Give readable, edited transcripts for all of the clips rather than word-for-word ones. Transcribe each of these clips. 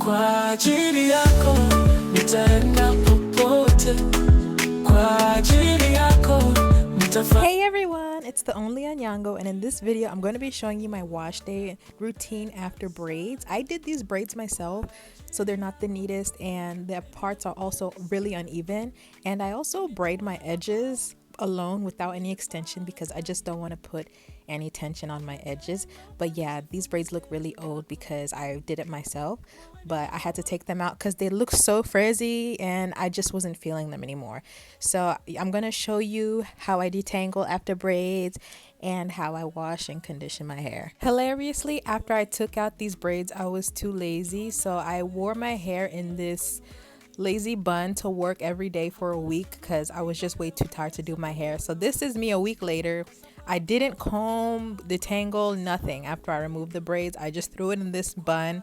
Kwa ajili yako nitaenda popote. Kwa ajili yako nitafanya. Hey everyone, it's the only Anyango, and in this video I'm going to be showing you my wash day routine after braids. I did these braids myself, so they're not the neatest and the parts are also really uneven, and I also braid my edges alone without any extension because I just don't want to put any tension on my edges. But yeah, these braids look really old because I did it myself, but I had to take them out because they look so frizzy and I just wasn't feeling them anymore. So I'm gonna show you how I detangle after braids and how I wash and condition my hair. Hilariously, after I took out these braids, I was too lazy, so I wore my hair in this lazy bun to work every day for a week because I was just way too tired to do my hair. So this is me a week later. I didn't comb, detangle, nothing. After I removed the braids, I just threw it in this bun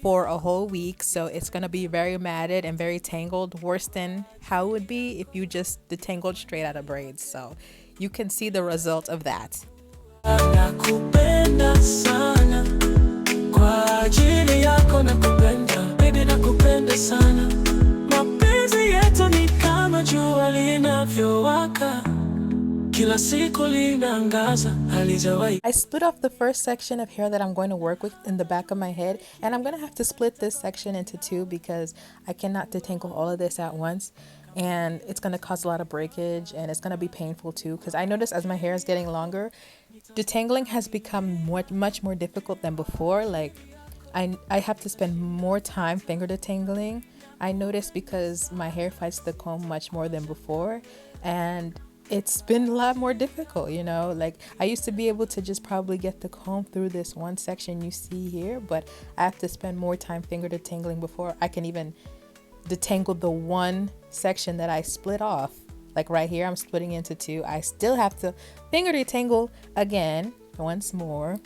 for a whole week. So it's gonna be very matted and very tangled, worse than how it would be if you just detangled straight out of braids. So you can see the result of that. Nakupenda sana. Kwa ajili yako nakupenda, baby nakupenda sana. Mapenzi yetu ni kama jua linavyowaka, kila siku linaangaza, halijawahi. I split off the first section of hair that I'm going to work with in the back of my head, and I'm going to have to split this section into two because I cannot detangle all of this at once, and it's going to cause a lot of breakage and it's going to be painful too because I noticed as my hair is getting longer, detangling has become much more difficult than before. Like I have to spend more time finger detangling. I noticed because my hair fights the comb much more than before, and it's been a lot more difficult, you know. Like I used to be able to just probably get the comb through this one section you see here, but I have to spend more time finger detangling before I can even detangle the one section that I split off. Like right here, I'm splitting into two. I still have to finger detangle again once more,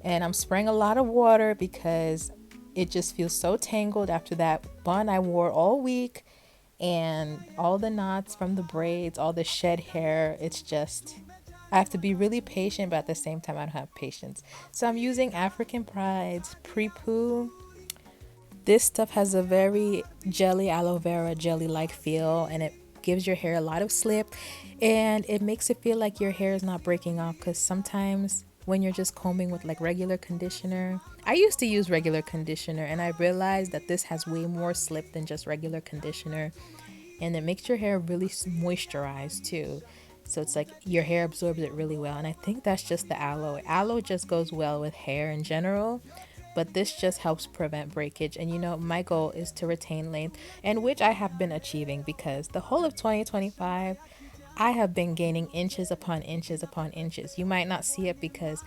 and I'm spraying a lot of water because it just feels so tangled after that bun I wore all week and all the knots from the braids, all the shed hair. It's just, I have to be really patient, but at the same time I don't have patience. So I'm using African Brides pre-poo. This stuff has a very jelly, aloe vera jelly like feel, and it gives your hair a lot of slip, and it makes it feel like your hair is not breaking off, because sometimes when you're just combing with like regular conditioner, I used to use regular conditioner and I realized that this has way more slip than just regular conditioner, and it makes your hair really moisturized too. So it's like your hair absorbs it really well, and I think that's just the aloe. Aloe just goes well with hair in general, but this just helps prevent breakage. And you know, my goal is to retain length, and which I have been achieving because the whole of 2025 I have been gaining inches upon inches upon inches. You might not see it because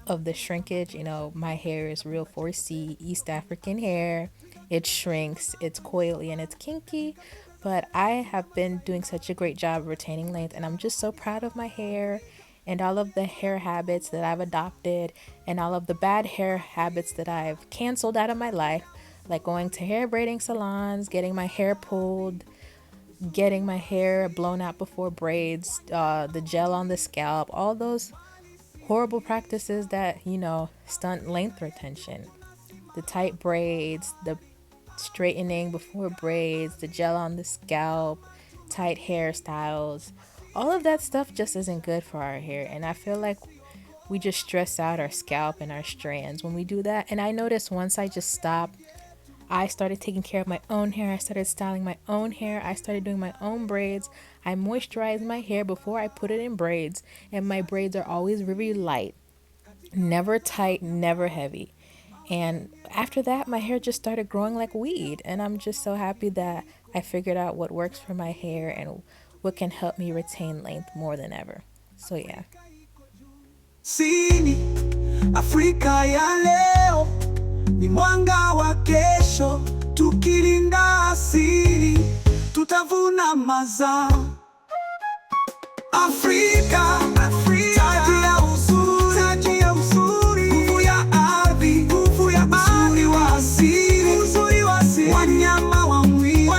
of the shrinkage. You know, my hair is real 4C East African hair. It shrinks, it's coily, and it's kinky. But I have been doing such a great job of retaining length, and I'm just so proud of my hair and all of the hair habits that I've adopted and all of the bad hair habits that I've canceled out of my life, like going to hair braiding salons, getting my hair pulled, getting my hair blown out before braids, the gel on the scalp, all those horrible practices that, you know, stunt length retention. The tight braids, the straightening before braids, the gel on the scalp, tight hairstyles, all of that stuff just isn't good for our hair. And I feel like we just stress out our scalp and our strands when we do that. And I noticed once I just stopped, I started taking care of my own hair. I started styling my own hair. I started doing my own braids. I moisturize my hair before I put it in braids, and my braids are always very light, never tight, never heavy. And after that, my hair just started growing like weed, and I'm just so happy that I figured out what works for my hair and what can help me retain length more than ever. So yeah. Sini, Afrika ya leo ni mwanga wa kesho, tukilinda asili tutavuna mazao. Afrika, taji ya uzuri, nguvu ya ardhi, uzuri wa asili, wanyama wa mwili,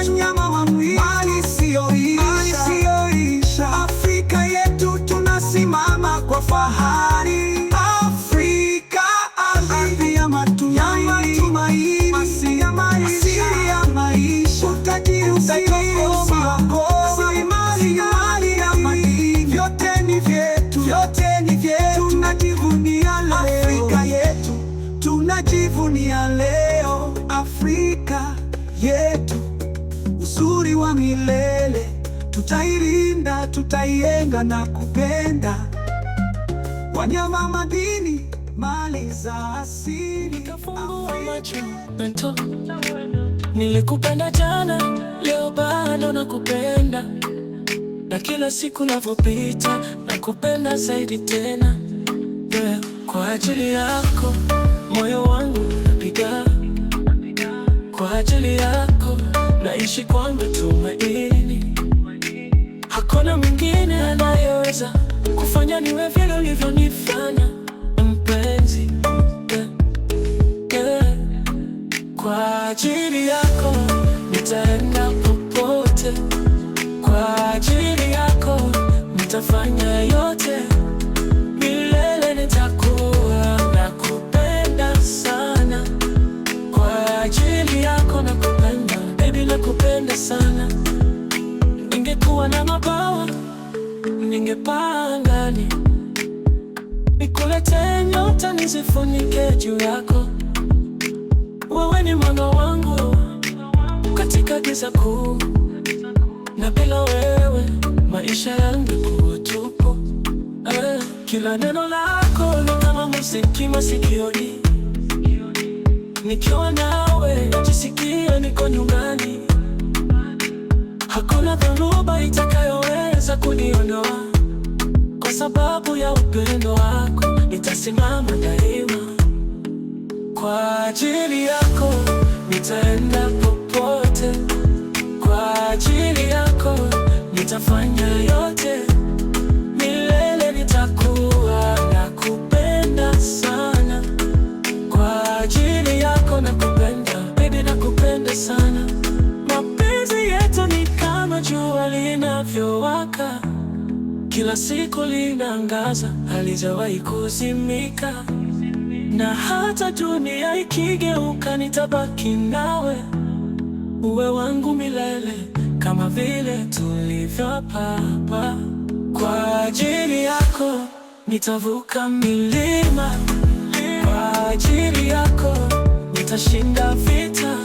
mali isiyoisha. Afrika yetu tunasimama kwa fahari. Afrika, ardhi ya matumaini, tunajivunia leo. Afrika yetu, uzuri wa milele, tutailinda, tutaienga na kupenda. Wanyama, madini, mali za asili. Nikafungua macho mento, nilikupenda jana, leo bado nakupenda, na kila siku navyopita nakupenda zaidi tena. Yeah. Kwa ajili yako moyo wangu unapiga, kwa ajili yako naishi kwa matumaini. Hakuna mwingine anayeweza kufanya niwe vile ulivyonifanya mpenzi. Kwa ajili yako nitaenda popote, kwa ajili yako nitafanya yote, milele nitakuwa nakupenda sana. Kwa ajili yako nakupenda, baby nakupenda sana. Ningekuwa na mabawa, ningepaa angani, nikulete nyota nizifunike juu yako. Wewe ni mwanga wangu katika giza kuu, na bila wewe maisha yangekuwa tupu. Kila neno lako ni kama muziki masikioni, nikiwa nawe najisikia niko nyumbani. Hakuna dhoruba itakayoweza kuniondoa, kwa sababu ya upendo wako nitasimama daima. Kwa ajili yako nitaenda popote, kwa ajili yako nitafanya yote, milele nitakuwa nakupenda sana. Kwa ajili yako nakupenda, baby nakupenda sana. Mapenzi yetu ni kama jua linavyowaka, kila siku linaangaza, halijawahi kuzimika. Na hata dunia ikigeuka nitabaki nawe, uwe wangu milele kama vile tulivyopapa. Kwa ajili yako nitavuka milima, kwa ajili yako nitashinda vita.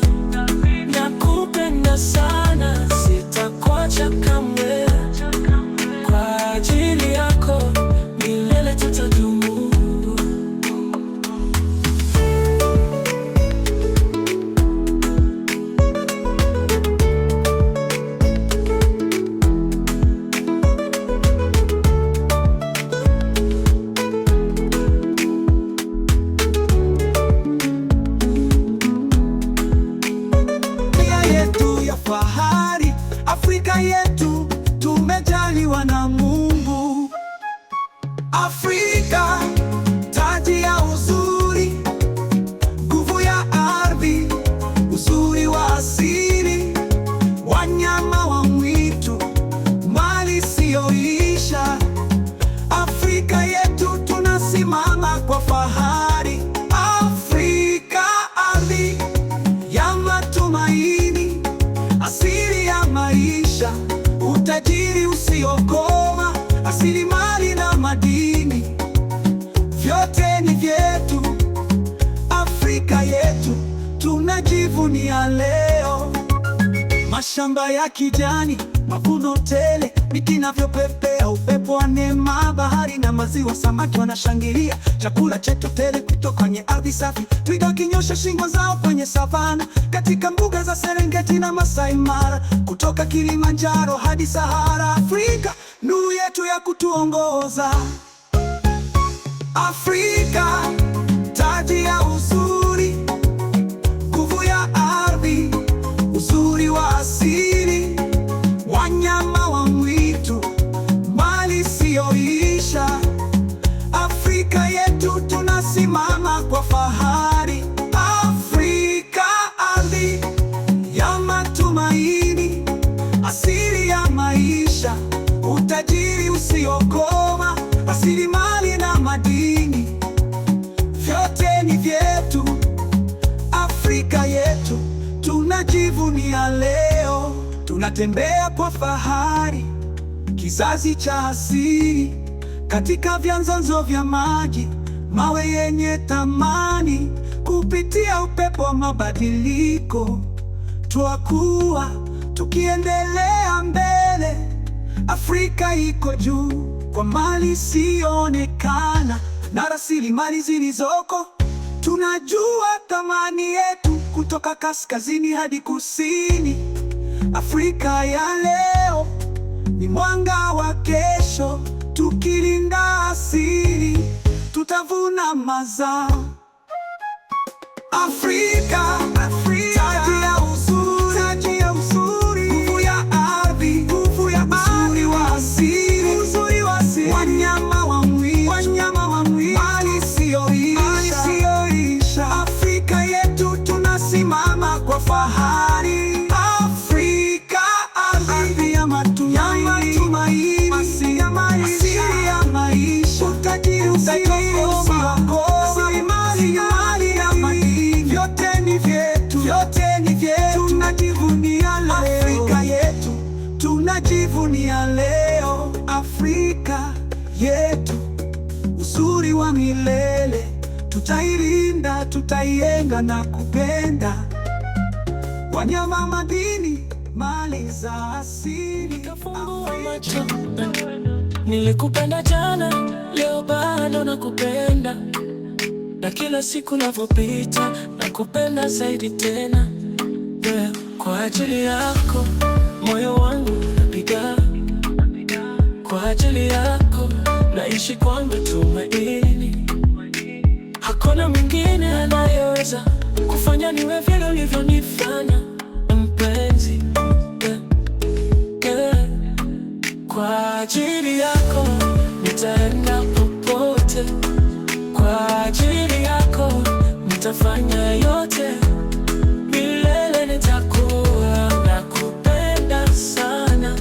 Nakupenda sana, sitakuacha kamwe, kwa ajili yako milele tutadumu. Fahari, Afrika yetu tumejaliwa na Mungu. Afrika, taji ya uzuri, nguvu ya ardhi, uzuri wa asili, wanyama wa mwitu, mali isiyoisha. Afrika yetu tunasimama kwa fahari. Afrika, ardhi ya matumaini, asili ya maisha, utajiri usiokoma, rasilimali na madini, vyote ni vyetu. Afrika yetu tunajivunia leo. Mashamba ya kijani, mavuno tele, miti inavyopepea, upepo wa neema, bahari na maziwa, samaki wanashangilia, chakula chetu tele kutoka kwenye ardhi safi. Twiga wakinyosha shingo zao kwenye savana, katika mbuga za Serengeti na Masai Mara, kutoka Kilimanjaro hadi Sahara. Afrika, nuru yetu ya kutuongoza. Afrika, taji ya uzuri, nguvu ya ardhi, uzuri wa asili, wanyama wa mwitu, mali isiyoisha. Afrika yetu tunasimama kwa fahari. Afrika, ardhi ya matumaini, asili ya maisha, utajiri usiokoma, rasilimali na madini, vyote ni vyetu. Afrika yetu tunajivunia leo. Tunatembea kwa fahari, kizazi cha asili, katika vyanzo vya maji, mawe yenye thamani, kupitia upepo wa mabadiliko. Twakuwa tukiendelea mbele, Afrika iko juu kwa mali isiyoonekana na rasilimali zilizoko. Tunajua thamani yetu kutoka kaskazini hadi kusini. Afrika ya leo ni mwanga wa kesho. Tukilinda asili, tutavuna mazao. Afrika, taji ya uzuri, nguvu ya ardhi, uzuri wa asili, wanyama wa mwili, mali isiyoisha. Afrika yetu tunasimama kwa fahari. Afrika, ardhi ya matumaini, asili ya maisha, utajiri usiokoma, rasilimali ya madini, vyote ni vyetu, tunajivunia leo. Afrika yetu tunajivunia leo. Afrika yetu, uzuri wa milele, tutailinda, tutaienga na kupenda wanyama, madini, mali za asili. Nikafungua macho, nilikupenda jana, leo bado nakupenda, na kila siku navyopita nakupenda zaidi tena. Yeah, kwa ajili yako moyo wangu unapiga, kwa ajili yako naishi kwa matumaini. Hakuna mwingine anayeweza kufanya niwe vile ulivyonifanya mpenzi. Yeah. Kwa ajili yako nitaenda popote, kwa ajili yako nitafanya yote, milele nitakuwa nakupenda sana.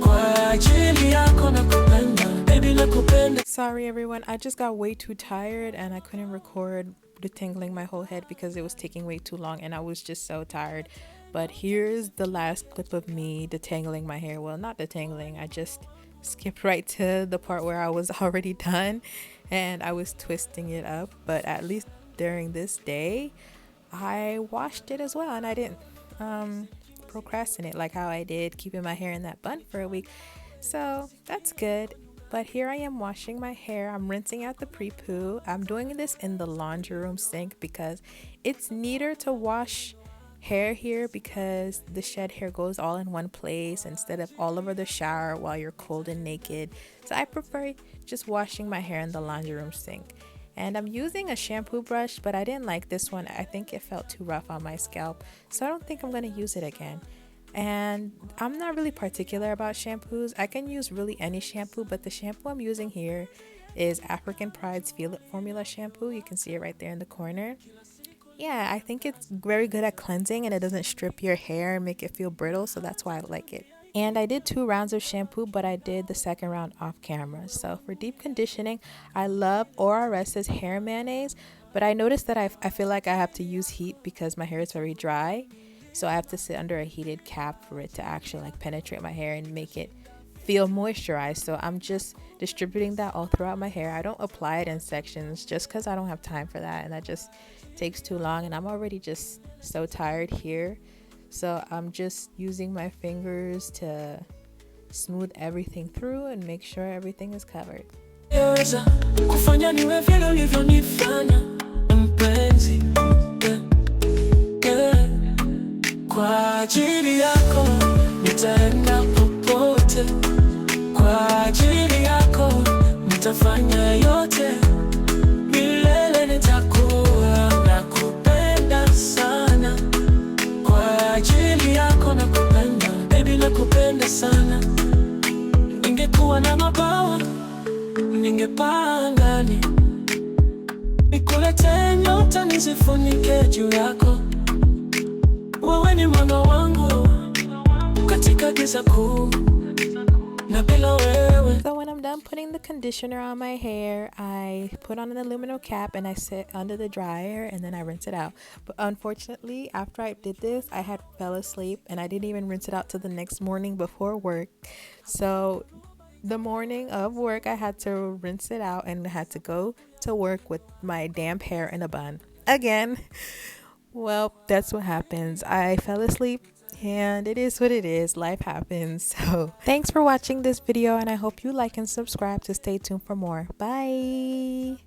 Kwa ajili yako nakupenda, baby nakupenda. Sorry everyone, I just got way too tired and I couldn't record detangling my whole head because it was taking way too long and I was just so tired. But here's the last clip of me detangling my hair. Well, not detangling, I just skipped right to the part where I was already done and I was twisting it up. But at least during this day I washed it as well, and I didn't procrastinate like how I did keeping my hair in that bun for a week, so that's good. But here I am washing my hair. I'm rinsing out the pre-poo. I'm doing this in the laundry room sink because it's neater to wash hair here because the shed hair goes all in one place instead of all over the shower while you're cold and naked. So I prefer just washing my hair in the laundry room sink. And I'm using a shampoo brush, but I didn't like this one. I think it felt too rough on my scalp, so I don't think I'm going to use it again. And I'm not really particular about shampoos. I can use really any shampoo, but the shampoo I'm using here is African Pride's Feel It Formula shampoo. You can see it right there in the corner. Yeah, I think it's very good at cleansing and it doesn't strip your hair and make it feel brittle, so that's why I like it. And I did 2 rounds of shampoo, but I did the second round off camera. So for deep conditioning, I love ORS's hair mayonnaise, but I noticed that I feel like I have to use heat because my hair is very dry. So I have to sit under a heated cap for it to actually like penetrate my hair and make it feel moisturized. So I'm just distributing that all throughout my hair. I don't apply it in sections just because I don't have time for that, and that just takes too long, and I'm already just so tired here. So I'm just using my fingers to smooth everything through and make sure everything is covered. Kufanya niwe vile ulivyonifanya mpenzi. Kwa ajili yako nitaenda popote, kwa ajili yako nitafanya yote, milele nitakuwa nakupenda sana. Kwa ajili yako nakupenda, baby nakupenda sana. Ningekuwa na mabawa, ningepaa angani, nikulete nyota nizifunike juu yako. Wewe ni mwanga wangu katika giza kuu, na bila wewe. So when I'm done putting the conditioner on my hair, I put on an aluminum cap and I sit under the dryer and then I rinse it out. But unfortunately, after I did this, I had fell asleep and I didn't even rinse it out till the next morning before work. So the morning of work, I had to rinse it out and I had to go to work with my damp hair in a bun. again. Well, that's what happens. I fell asleep and it is what it is. Life happens. So thanks for watching this video, and I hope you like and subscribe to stay tuned for more. Bye.